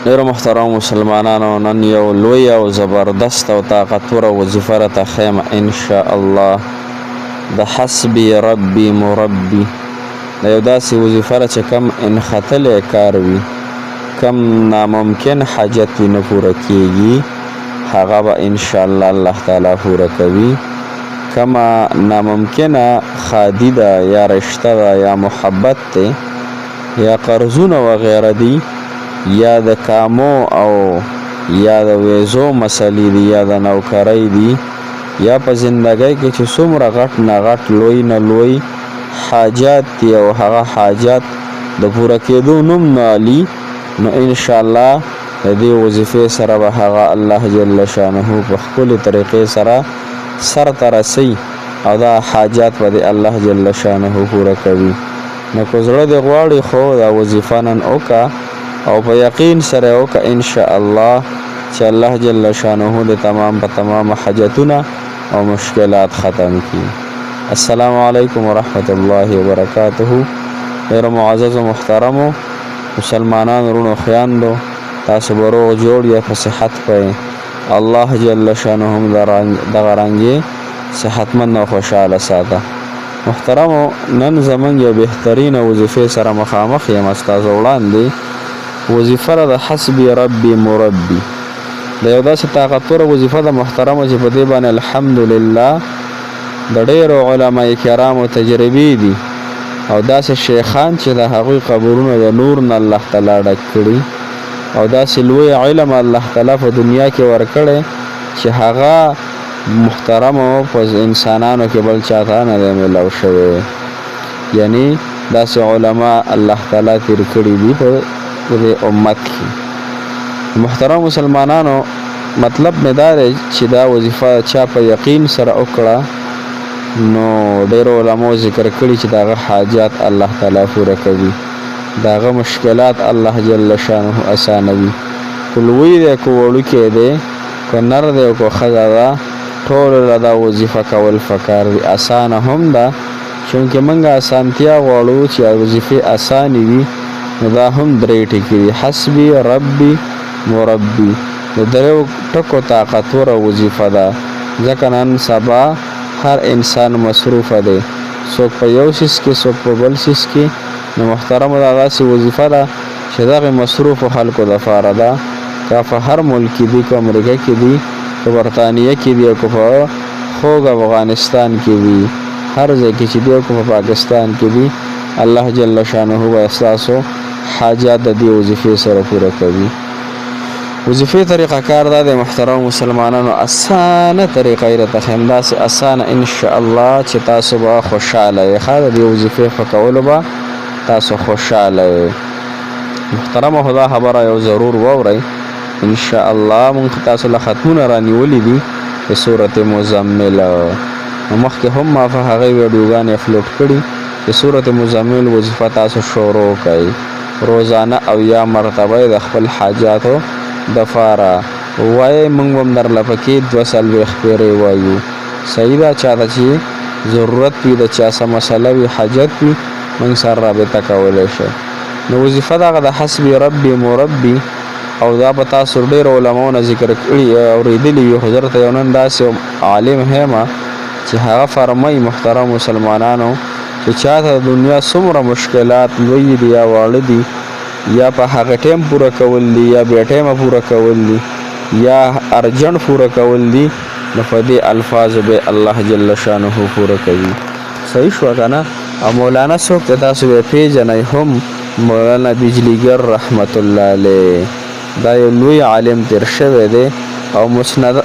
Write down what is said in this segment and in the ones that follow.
ډیرو محترم مسلمانانو، نن یو لوی او زبردست او طاقتوره وظیفه راته ښیم ان شاء الله. د حسبي ربي مربي د یو داسې وظیفه را چې کم انختلی کار وي، کم ناممکن حاجت وي نه پوره کیږي، هغه به ان شاء الله الله تعالی پوره کوي. کمه ناممکنه خادي ده یا رشته ده یا محبت دی یا قرضونه وغیره دي یا د کامو او یا د ویزو مسلې دي یا د نوکرۍ دي یا په زندګۍ کې چې څومره غټ نه غټ لوی نه لوی حاجات دي او هغه حاجات د پوره کېدو نوم نه علي، نو ان شاء الله د دې وظیفې سره به هغه الله جل شانه په خپلې طریقې سره سر ته رسي او دا حاجات به د الله جل شانه پوره کوي. نو که زړه دې غواړي خو دا وظیفه نن وکړه او په یقین سره وکړه ان شاء الله چې الله جل شانه د تمام په تمام حاجتونه او مشکلات ختم کړي. السلام علیکم ورحمت الله وبرکاته. ډېر معزز و محترمو مسلمانان ورونو خویندو، تاسو به روغ جوړ یا په صحت کوئ. الله جل شانه دغه رنګې صحتمند او خوشحاله ساته. محترمو، نن زمونږ یو بهترینه وظیفې سره مخامخ یم ستاسو وړاندې. وظیفه ده د حسبي ربي مربي. د یو داسې طاقتوره وظیفه ده محترمو چې په دې باندې الحمدلله د ډېرو علماء کرامو تجربې دي او داسې شیخان چې د هغوی قبرونه د نور نه الله تعالی ډک کړي او داسې لوی علم الله تعالی په دنیا کې ورکړی چې هغه محترمو په انسانانو کې بل چاته نه دی میلاو شوی. یعنی داسې علما الله تعالی تیر کړي دي په دې امت کې. محترم مسلمانانو، مطلب مې دا دی چې دا وظیفه چا په یقین سره وکړه نو ډېرو علماو ذکر کړي چې دغه حاجات الله تعالی پوره کوي، دغه مشکلات الله جل شانه اسانوي. که لوی دی که وړوکی دی که نر دی او که ښځه ده، ټولو له دا وظیفه کول پکار دي. اسانه هم ده چونکې موږ اسانتیا غواړو چې وظیفې اسانې وي، نو دا هم درې ټکي دي: حسبي ربي مربي. د دریو ټکو طاقتوره وظیفه ده ځکه نن سبا هر انسان مصروفه دی، څوک په یو سیس کې څوک په بل سیس کې. نو محترمو، دا داسې وظیفه ده چې دغې مصروفو خلکو دپاره ده، که په هر ملک کې دي، که امریکا کې دي، که برطانیه کې دي او که په خوږ افغانستان کې دي، هر ځای کې چې دي او که په پاکستان کې دي، الله جل شانه به ستاسو حاجات د دې وظیفې سره پوره کوي. وظیفې طریقه کار دا دی محترم مسلمانانو، اسانه طریقه یې راته ښیم، داسې اسانه ان شاء الله چې تاسو به خوشحاله یې. ښه، د دې وظیفې په کولو به تاسو خوشحاله یې. محترمه، خو دا خبره یو ضرور واورئ ان شاء الله. مونږ تاسو له ختمونه رانیولي دي د سورت مزمل. مخکې هم ما په هغې ویډیوګانې اپلوډ کړي چې سورت مزمل وظیفه تاسو شروع کړئ. روزانه او یا مرتبه د خپل حاجاتو دپاره وایئ. موږ به هم درله پکې 240 پیرې وایو. صحیح ده، چا ته چې ضرورت وي، د چا څه مسله وي، حاجت وي، موږ سره رابطه کولی شئ. نو وظیفه دغه د حسبي ربي مربي او دا به تاسو ډېرو علماو نه ذکر کړي اورېدلي وي، خو زه درته یو نن داسې عالم یم چې هغه فرمایي محترم مسلمانانو چې چاته د دنیا څومره مشکلات لوی دي یا واړه دي، یا په هغه ټایم پوره کول دي یا بې ټایمه پوره کول دي یا ارجنټ پوره کول دي، نو په دې الفاظو به الله جل شانه پوره کوي. صحیح شوه که نه؟ او مولانا څوک ته تاسو به پیژنئ هم، مولانا بجلیګر رحمت الله علیه. دا یو لوی عالم تیر شوی دی او مسند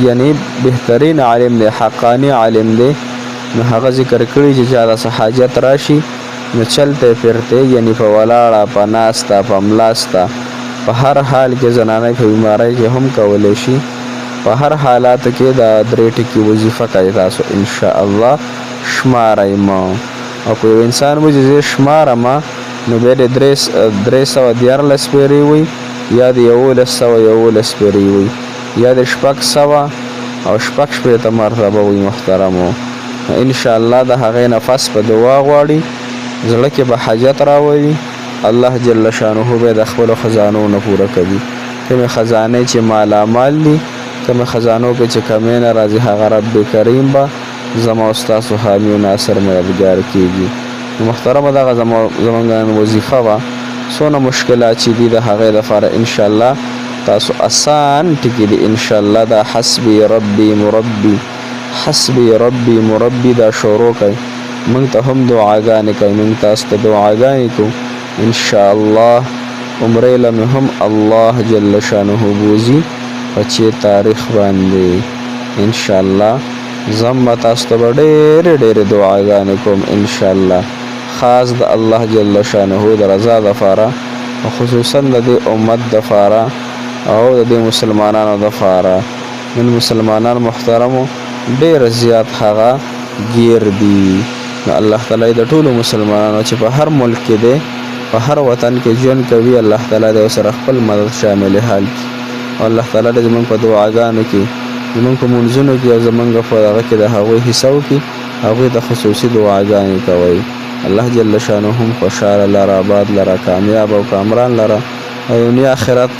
یعنی بهترین عالم دی، حقانی عالم دی. نو هغه ذکر کړي چې چا داسې حاجت راشي نو چلته پھرته، یعنی په ولاړه، په ناسته، په ملاسته، په هر حال کې زنانه په بیماری کې هم کولی شي. په هر حالاتو کې دا درې ټکي وظیفه کوي تاسو ان شاء الله. شمارئ ما او که یو انسان وایي چې زه شمارم نو بیا د 314 پیرې وي یا د 1111 پیرې وي یا د 600 او 650 مرتبه وي. محترمو، ان شاء الله د هغې نفس په دعا غواړي، زړه کې به حاجت راولي الله جل شانه به د خپل خزانو نه پوره کوي. کومې خزانې چې مالامال دي، کومې خزانو کې چې کمې نه راځي، هغه رب کریم به زما او ستاسو حامی و ناصر مددګار کېږي. محترمه دغه زموږ وظیفه وه. څونه مشکلات چې دي د هغې دپاره انشاءالله تاسو آسان ټکي دي انشاءالله دا حسبي ربي مربي حسبي ربي مربي دا شروع کوئ. موږ ته هم دعاګانې کوي، موږ تاسو ته دعاګانې کوو انشاءالله. عمرې له مې هم الله جل شانه بوزي په چې تاریخ باندې انشاءالله. زم به تاسو ته به ډېرې ډېرې دعاګانې کوم انشاءالله، خاص د الله جل شانه د رضا دپاره، خصوصا د دې امت دپاره او د دې مسلمانانو دپاره. نن مسلمانان محترمو ډېر زیات هغه ګیر دي. نو الله تعالی د ټولو مسلمانانو چې په هر ملک کې دی، په هر وطن کې ژوند کوي، الله تعالی د سره خپل مدد شامل حال کړي. او الله تعالی د زموږ په دعاګانو کې، زموږ په منځونو کې او زموږ په هغه کې د هغوی حصه وکړي، هغوی ته خصوصي دعاګانې کوئ. الله جل شانه هم خوشحاله لره، آباد لره، کامیاب او کامران لره او دنیا آخرت